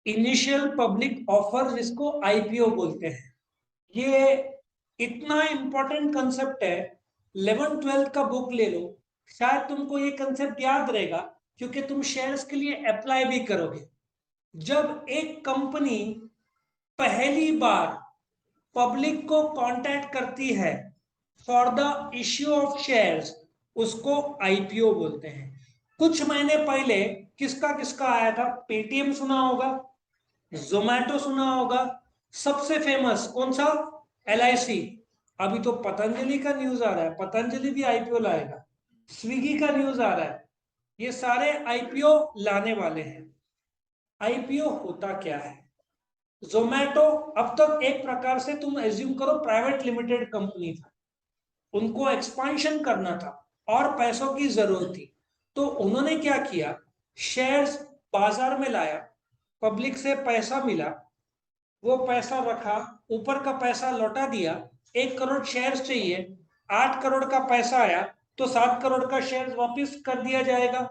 Initial public offer जिसको IPO बोलते हैं। ये इतना इंपॉर्टेंट कंसेप्ट है, 11th 12th का बुक ले लो, शायद तुमको ये कंसेप्ट याद रहेगा, क्योंकि तुम शेयर्स के लिए अप्लाई भी करोगे। जब एक कंपनी पहली बार पब्लिक को कांटेक्ट करती है for the issue of shares, उसको आईपीओ बोलते हैं। कुछ महीने पहले किसका किसका आया था? पेटीएम सुना होगा, जोमैटो सुना होगा, सबसे फेमस कौन सा? एलआईसी। अभी तो पतंजलि का न्यूज आ रहा है, पतंजलि भी आईपीओ लाएगा। स्विगी का न्यूज आ रहा है, ये सारे आईपीओ लाने वाले हैं। आईपीओ होता क्या है? जोमैटो अब तक एक प्रकार से तुम एज्यूम करो प्राइवेट लिमिटेड कंपनी था, उनको एक्सपांशन करना था और पैसों की जरूरत थी। तो उन्होंने क्या किया? शेयर्स बाजार में लाया, पब्लिक से पैसा मिला, वो पैसा रखा, ऊपर का पैसा लौटा दिया। 1 करोड़ शेयर्स चाहिए, 8 करोड़ का पैसा आया, तो 7 करोड़ का शेयर वापिस कर दिया जाएगा।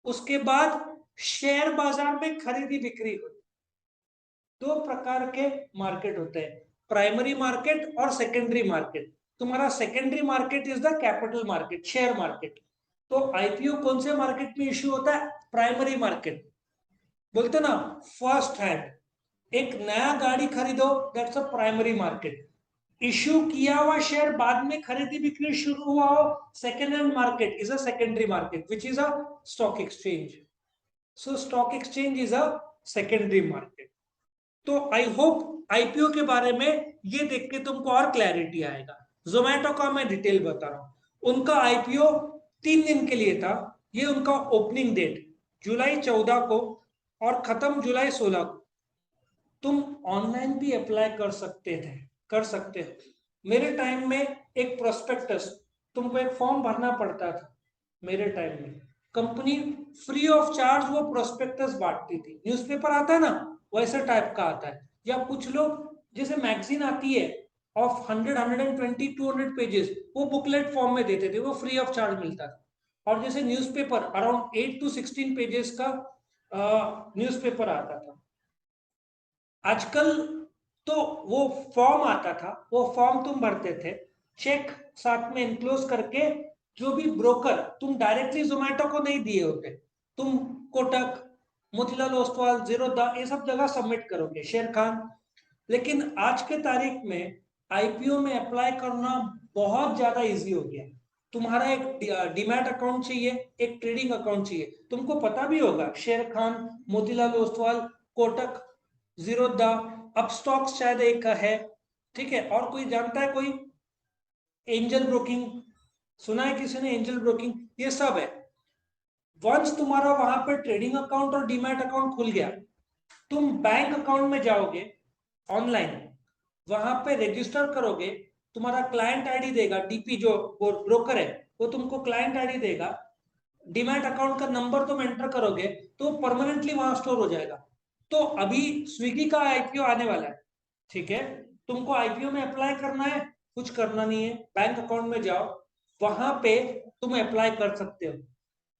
उसके बाद शेयर बाजार में खरीदी बिक्री हुई। दो प्रकार के मार्केट होते हैं, प्राइमरी मार्केट और सेकेंडरी मार्केट। तुम्हारा secondary market is the capital market, share market. तो आईपीओ कौन से मार्केट में इश्यू होता है? Primary market. बोलते ना, फर्स्ट हैंड एक नया गाड़ी खरीदो, that's a primary market. Issue किया हुआ शेयर बाद में खरीदी बिक्री शुरू हुआ हो, second hand market is a secondary market which is a stock exchange. So stock exchange is a secondary market. तो आई होप आईपीओ के बारे में ये देख के तुमको और क्लैरिटी आएगा। जोमैटो का मैं डिटेल बता रहा हूं। उनका आईपीओ 3 दिन के लिए था। ये उनका ओपनिंग डेट जुलाई 14 को और खत्म जुलाई 16 को। तुम ऑनलाइन भी अप्लाई कर सकते थे, कर सकते हो। मेरे टाइम में एक प्रोस्पेक्टस, तुमको एक फॉर्म भरना पड़ता था। मेरे टाइम में कंपनी फ्री ऑफ चार्ज वो प्रोस्पेक्टस बांटती थी। न्यूज़पेपर आता है ना, वैसे टाइप का आता है। या कुछ लोग, जैसे मैगजीन आती है ऑफ 100 120 200 पेजेस, वो बुकलेट फॉर्म में देते थे, वो फ्री ऑफ चार्ज मिलता था। और जैसे न्यूज़पेपर अराउंड 8 to 16 पेजेस का न्यूज़पेपर आता था। आजकल तो वो फॉर्म आता था, वो फॉर्म तुम भरते थे, चेक साथ में इनक्लोज करके, जो भी ब्रोकर, तुम डायरेक्टली जोमेटो को नहीं दिए होते, तुम कोटक, मोतीलाल ओसवाल, जीरोधा, ये सब जगह सबमिट करोगे, शेर खान। लेकिन आज के तारीख में आईपीओ में अप्लाई करना बहुत ज्यादा इजी हो गया। तुम्हारा एक डीमैट अकाउंट चाहिए, एक ट्रेडिंग अकाउंट चाहिए। तुमको पता भी होगा, शेर खान, मोतीलाल ओसवाल, कोटक, जीरोधा, अपस्टॉक्स शायद एक है, ठीक है, और कोई जानता है कोई? एंजल ब्रोकिंग, सुना है किसी ने एंजल ब्रोकिंग? ये सब है। वंस तुम्हारा वहां पर ट्रेडिंग अकाउंट और डीमैट अकाउंट खुल गया, तुम बैंक अकाउंट में जाओगे ऑनलाइन, वहां पे रजिस्टर करोगे, तुम्हारा क्लाइंट आईडी देगा, डीपी जो वो ब्रोकर है, वो तुमको क्लाइंट आईडी देगा, डीमैट अकाउंट का नंबर तुम एंटर करोगे, तो परमानेंटली वहां स्टोर हो जाएगा। तो अभी स्विगी का आईपीओ आने वाला है, ठीक है? तुमको आईपीओ में अप्लाई करना है, कुछ करना नहीं है, बैंक अकाउंट में जाओ, वहां पे तुम अप्लाई कर सकते हो।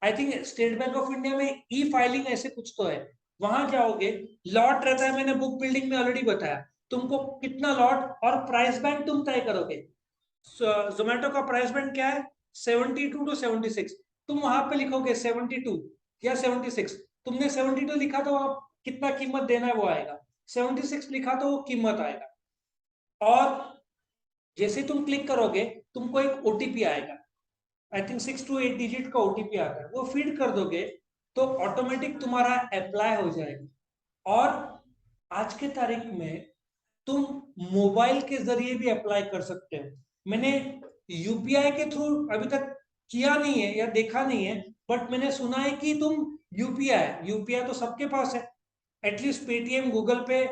I think state bank of India में ई फाइलिंग ऐसे कुछ तो है, वहां जाओगे, लॉट रहता है, मैंने बुक बिल्डिंग में ऑलरेडी बताया तुमको कितना लॉट, और प्राइस बैंड तुम तय करोगे। जोमेटो का प्राइस बैंड क्या है? 72 to 76। तुम वहां पे लिखोगे 72 या 76। तुमने 72 लिखा तो वहां कितना कीमत देना है वो आएगा, 76 लिखा तो वो कीमत आएगा। और जैसे तुम क्लिक करोगे, तुमको एक ओटीपी आएगा, आई थिंक 6 to 8 डिजिट का ओटीपी आता है, वो फीड कर दोगे तो ऑटोमेटिक तुम्हारा अप्लाई हो जाएगा। और आज के तारीख में तुम मोबाइल के जरिए भी अप्लाई कर सकते हो। मैंने यूपीआई के थ्रू अभी तक किया नहीं है या देखा नहीं है, बट मैंने सुना है कि तुम यूपीआई यूपीआई तो सबके पास है, एटलीस्ट पेटीएम, गूगल पे,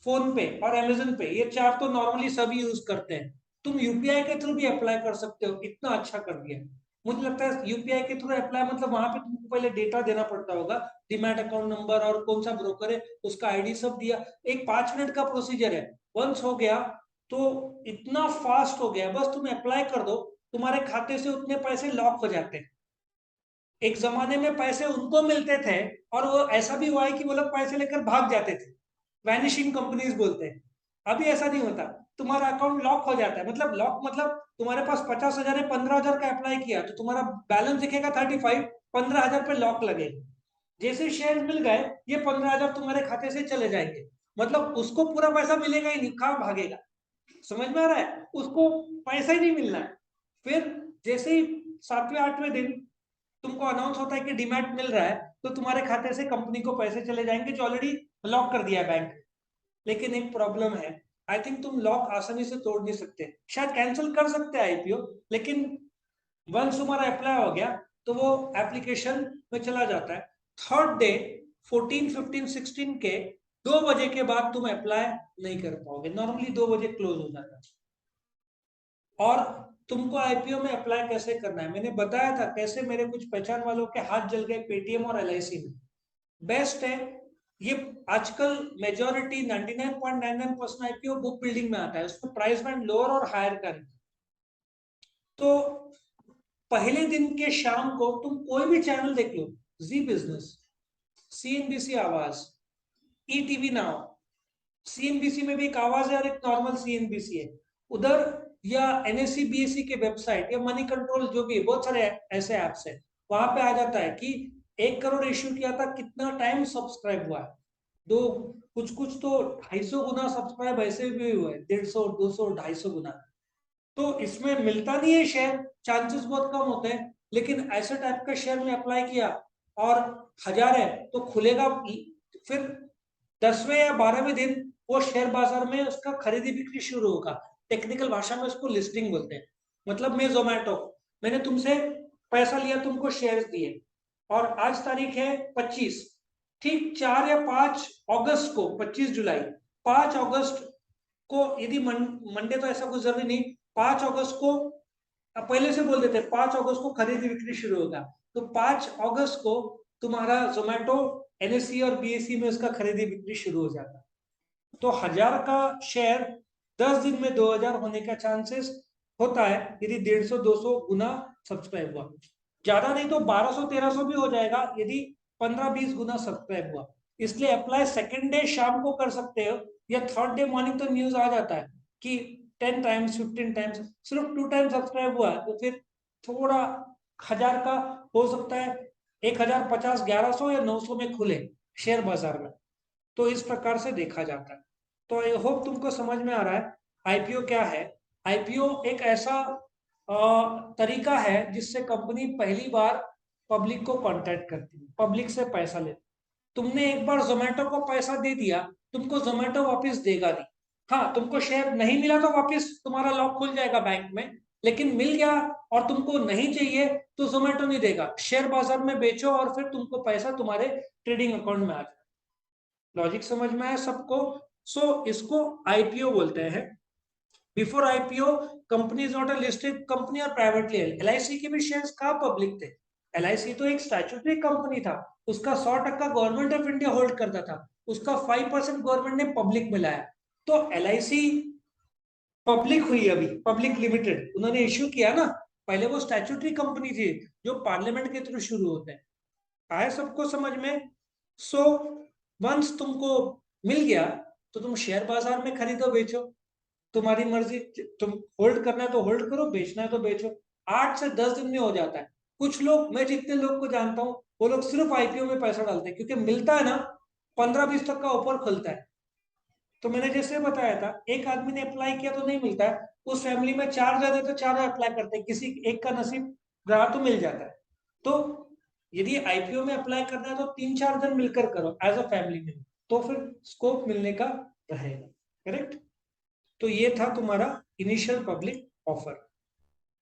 फोन पे और अमेजन पे, ये चार तो नॉर्मली सभी यूज करते हैं। तुम यूपीआई के थ्रू भी अप्लाई कर सकते हो, इतना अच्छा कर दिया। मुझे लगता है यूपीआई के थ्रू अप्लाई मतलब वहां पे तुमको पहले डेटा देना पड़ता होगा, डीमैट अकाउंट नंबर और कौन सा ब्रोकर है उसका आईडी सब दिया। एक 5 मिनट का प्रोसीजर है, वंस हो गया तो इतना फास्ट हो गया, बस तुम अप्लाई कर दो, तुम्हारे खाते से उतने पैसे लॉक हो जाते हैं। एक जमाने में पैसे उनको मिलते थे और वो ऐसा भी हुआ है कि वो लोग पैसे लेकर भाग जाते थे, वैनिशिंग कंपनीज बोलते हैं। अभी ऐसा नहीं होता, तुम्हारा अकाउंट लॉक हो जाता है, मतलब लॉक मतलब तुम्हारे पास 50,000 है, 15,000 का अप्लाई किया तो तुम्हारा बैलेंस दिखेगा 35, 15,000 पे लॉक लगेगा। जैसे शेयर मिल गए, ये 15,000 तुम्हारे खाते से चले जाएंगे, मतलब उसको पूरा पैसा मिलेगा ही नहीं, कहाँ भागेगा। समझ में आ रहा है, उसको पैसा ही नहीं मिलना है। फिर जैसे ही 7वें 8वें दिन तुमको अनाउंस होता है कि डीमैट मिल रहा है, तो तुम्हारे खाते से कंपनी को पैसे चले जाएंगे जो ऑलरेडी लॉक कर दिया है बैंक। लेकिन एक प्रॉब्लम है, आई थिंक तुम लॉक आसानी से तोड़ नहीं सकते, शायद कैंसिल कर सकते हैं आईपीओ, लेकिन वंस तुम्हारा अप्लाई हो गया तो वो एप्लीकेशन में चला जाता है। थर्ड डे 14, 15, 16 के 2 बजे के बाद तुम अप्लाई नहीं कर पाओगे, नॉर्मली 2 बजे क्लोज हो जाता है। और तुमको आईपीओ में अप्लाई कैसे करना है, मैंने बताया था कैसे, मेरे कुछ पहचान वालों के हाथ जल गए पेटीएम और एलआईसी में। बेस्ट है ये, आजकल मेजोरिटी 99.99% आईपीओ बुक बिल्डिंग में आता है, उसमें प्राइस बैंड लोअर और हायर का रहता है। तो पहले दिन के शाम को तुम कोई भी चैनल देख लो, जी बिजनेस, सीएनबीसी आवाज, ईटीवी नाउ, सीएनबीसी में भी एक आवाज है और एक नॉर्मल सीएनबीसी है उधर, या एनएससी बीएससी के वेबसाइट या मनी कंट्रोल, जो भी बहुत सारे ऐसे ऐप्स है, वहां पे आ जाता है कि 1 करोड़ इश्यू किया था, कितना टाइम सब्सक्राइब हुआ है। दो कुछ कुछ तो 250 गुना सब्सक्राइब ऐसे भी हुए, 150, 200, 250 गुना। तो इसमें मिलता नहीं है शेयर, चांसेस बहुत कम होते हैं, लेकिन ऐसे टाइप का शेयर में अप्लाई किया और 1000 है तो खुलेगा। फिर 10वें या 12वें दिन वो शेयर बाजार में उसका खरीदी बिक्री शुरू होगा, टेक्निकल भाषा में उसको लिस्टिंग बोलते हैं। मतलब मैं जोमेटो, मैंने तुमसे पैसा लिया, तुमको शेयर दिए, और आज तारीख है 25, ठीक 4 या 5 अगस्त को, 25 जुलाई, 5 अगस्त को, यदि मंडे तो ऐसा कुछ जरूरी नहीं, 5 अगस्त को, पहले से बोल देते 5 अगस्त को खरीदी बिक्री शुरू होगा, तो 5 अगस्त को तुम्हारा जोमेटो एनएससी और बीएससी में उसका खरीदी बिक्री शुरू हो जाता है। तो 1000 का शेयर 10 दिन में 2000 होने का चांसेस होता है, यदि 150-200 गुना सब्सक्राइब हुआ, ज्यादा नहीं तो 1200-1300 भी हो जाएगा यदि 15-20 गुना सब्सक्राइब हुआ। इसलिए अप्लाई सेकेंड डे शाम को कर सकते हो, या थर्ड डे मॉर्निंग तो न्यूज आ जाता है कि 10 टाइम्स 15 टाइम्स, सिर्फ 2 टाइम सब्सक्राइब हुआ तो फिर थोड़ा 1000 का हो सकता है 1050, 1100 या 900 में खुले शेयर बाजार में। तो इस प्रकार से देखा जाता है। तो आई होप तुमको समझ में आ रहा है आईपीओ क्या है। आईपीओ एक ऐसा तरीका है जिससे कंपनी पहली बार पब्लिक को कांटेक्ट करती है, पब्लिक से पैसा लेती। तुमने एक बार जोमेटो को पैसा दे दिया, तुमको जोमेटो वापस देगा नहीं। हाँ, तुमको शेयर नहीं मिला तो वापस तुम्हारा लॉक खुल जाएगा बैंक में, लेकिन मिल गया और तुमको नहीं चाहिए तो जोमेटो नहीं देगा, शेयर बाजार में बेचो और फिर तुमको पैसा तुम्हारे ट्रेडिंग अकाउंट में आ जाए। लॉजिक समझ में आया सबको। सो इसको आईपीओ बोलते हैं। Before IPO company is not a listed company और प्राइवेटली हेल्ड। एलआईसी के भी शेयर्स कहाँ पब्लिक थे, एलआईसी तो एक स्टैट्यूटरी कंपनी था, उसका 100% गवर्नमेंट ऑफ इंडिया होल्ड करता था, उसका 5% गवर्नमेंट ने पब्लिक में लाया। तो एलआईसी पब्लिक हुई, अभी पब्लिक लिमिटेड उन्होंने इश्यू किया ना, पहले वो स्टैट्यूटरी कंपनी थी जो पार्लियामेंट के थ्रू शुरू होते हैं। आया सबको समझ में। सो वंस तुमको मिल गया तो तुम शेयर बाजार में खरीदो बेचो, तुम्हारी मर्जी, तुम होल्ड करना है तो होल्ड करो, बेचना है तो बेचो। 8 से 10 दिन में हो जाता है। कुछ लोग, मैं जितने लोग को जानता हूँ, वो लोग सिर्फ आईपीओ में पैसा डालते हैं, क्योंकि मिलता है ना 15-20 तक का ऑफर खुलता है। तो मैंने जैसे बताया था, एक आदमी ने अप्लाई किया तो नहीं मिलता है, उस फैमिली में 4 जन है तो 4 अप्लाई करते हैं, किसी एक का नसीब रहा तो मिल जाता है। तो यदि आईपीओ में अप्लाई करना है तो 3-4 जन मिलकर करो एज अ फैमिली में, तो फिर स्कोप मिलने का रहेगा। करेक्ट। तो ये था तुम्हारा इनिशियल पब्लिक ऑफर।